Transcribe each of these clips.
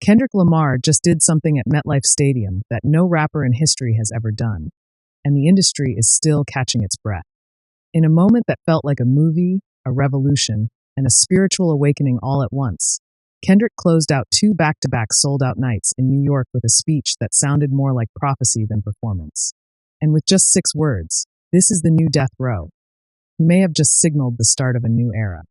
Kendrick Lamar just did something at MetLife Stadium that no rapper in history has ever done, and the industry is still catching its breath. In a moment that felt like a movie, a revolution, and a spiritual awakening all at once, Kendrick closed out two back-to-back sold-out nights in New York with a speech that sounded more like prophecy than performance. And with just 6 words, "This is the new death row," he may have just signaled the start of a new era.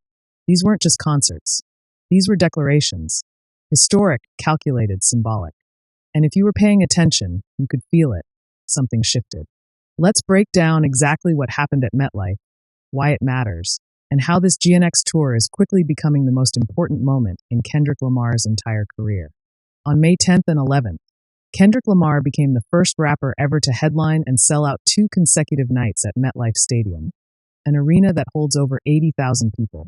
These weren't just concerts. These were declarations. Historic, calculated, symbolic. And if you were paying attention, you could feel it. Something shifted. Let's break down exactly what happened at MetLife, why it matters, and how this GNX Tour is quickly becoming the most important moment in Kendrick Lamar's entire career. On May 10th and 11th, Kendrick Lamar became the first rapper ever to headline and sell out 2 consecutive nights at MetLife Stadium, an arena that holds over 80,000 people.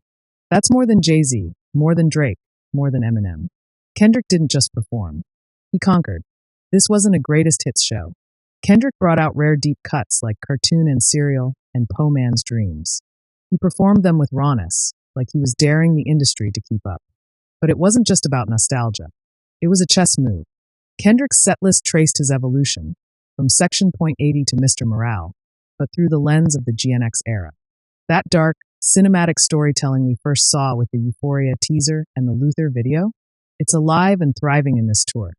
That's more than Jay-Z, more than Drake, more than Eminem. Kendrick didn't just perform. He conquered. This wasn't a greatest hits show. Kendrick brought out rare deep cuts like Cartoon and Serial and Po Man's Dreams. He performed them with rawness, like he was daring the industry to keep up. But it wasn't just about nostalgia. It was a chess move. Kendrick's setlist traced his evolution, from Section .80 to Mr. Morale, but through the lens of the GNX era. That dark, cinematic storytelling we first saw with the Euphoria teaser and the Luther video, it's alive and thriving in this tour.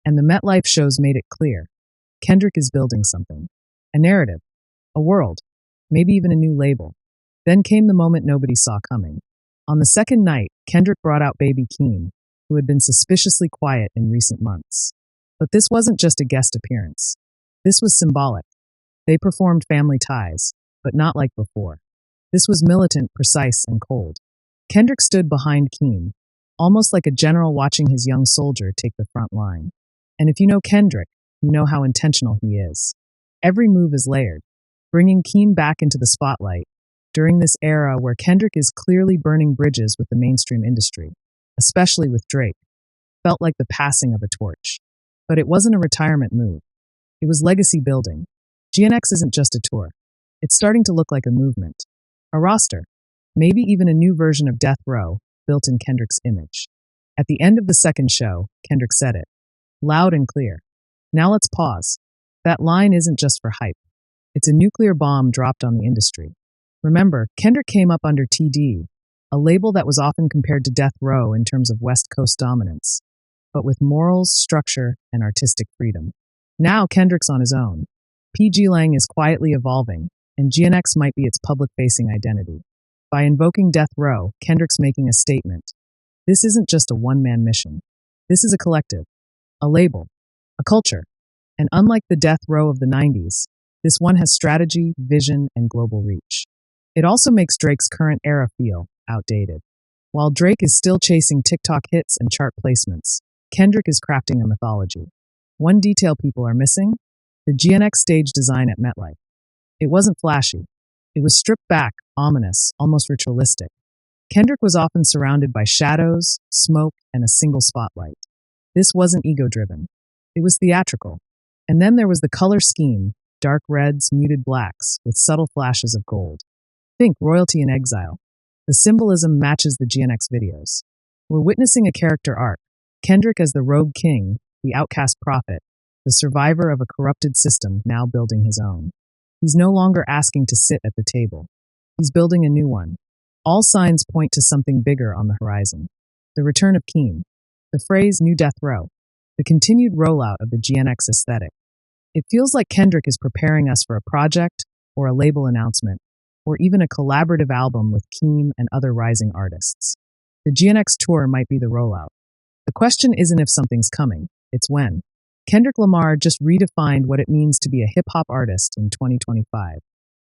And the MetLife shows made it clear. Kendrick is building something. A narrative. A world. Maybe even a new label. Then came the moment nobody saw coming. On the second night, Kendrick brought out Baby Keem, who had been suspiciously quiet in recent months. But this wasn't just a guest appearance. This was symbolic. They performed Family Ties, but not like before. This was militant, precise, and cold. Kendrick stood behind Keem, almost like a general watching his young soldier take the front line. And if you know Kendrick, you know how intentional he is. Every move is layered, bringing Keem back into the spotlight during this era where Kendrick is clearly burning bridges with the mainstream industry, especially with Drake. Felt like the passing of a torch. But it wasn't a retirement move. It was legacy building. GNX isn't just a tour. It's starting to look like a movement. A roster. Maybe even a new version of Death Row, built in Kendrick's image. At the end of the second show, Kendrick said it. Loud and clear. Now let's pause. That line isn't just for hype. It's a nuclear bomb dropped on the industry. Remember, Kendrick came up under TD, a label that was often compared to Death Row in terms of West Coast dominance, but with morals, structure, and artistic freedom. Now Kendrick's on his own. PG Lang is quietly evolving, and GNX might be its public-facing identity. By invoking Death Row, Kendrick's making a statement. This isn't just a one-man mission. This is a collective, a label, a culture. And unlike the Death Row of the 90s, this one has strategy, vision, and global reach. It also makes Drake's current era feel outdated. While Drake is still chasing TikTok hits and chart placements, Kendrick is crafting a mythology. One detail people are missing: the GNX stage design at MetLife. It wasn't flashy. It was stripped back, ominous, almost ritualistic. Kendrick was often surrounded by shadows, smoke, and a single spotlight. This wasn't ego-driven. It was theatrical. And then there was the color scheme: dark reds, muted blacks, with subtle flashes of gold. Think royalty in exile. The symbolism matches the GNX videos. We're witnessing a character arc. Kendrick as the rogue king, the outcast prophet, the survivor of a corrupted system now building his own. He's no longer asking to sit at the table. He's building a new one. All signs point to something bigger on the horizon. The return of Keem. The phrase New Death Row. The continued rollout of the GNX aesthetic. It feels like Kendrick is preparing us for a project, or a label announcement, or even a collaborative album with Keem and other rising artists. The GNX Tour might be the rollout. The question isn't if something's coming, it's when. Kendrick Lamar just redefined what it means to be a hip-hop artist in 2025.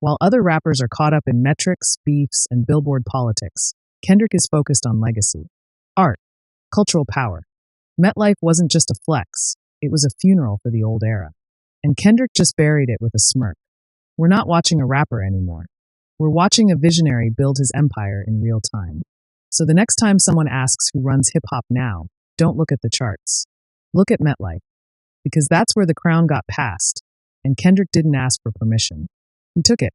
While other rappers are caught up in metrics, beefs, and Billboard politics, Kendrick is focused on legacy. Art. Cultural power. MetLife wasn't just a flex, it was a funeral for the old era. And Kendrick just buried it with a smirk. We're not watching a rapper anymore. We're watching a visionary build his empire in real time. So the next time someone asks who runs hip-hop now, don't look at the charts. Look at MetLife. Because that's where the crown got passed, and Kendrick didn't ask for permission. He took it.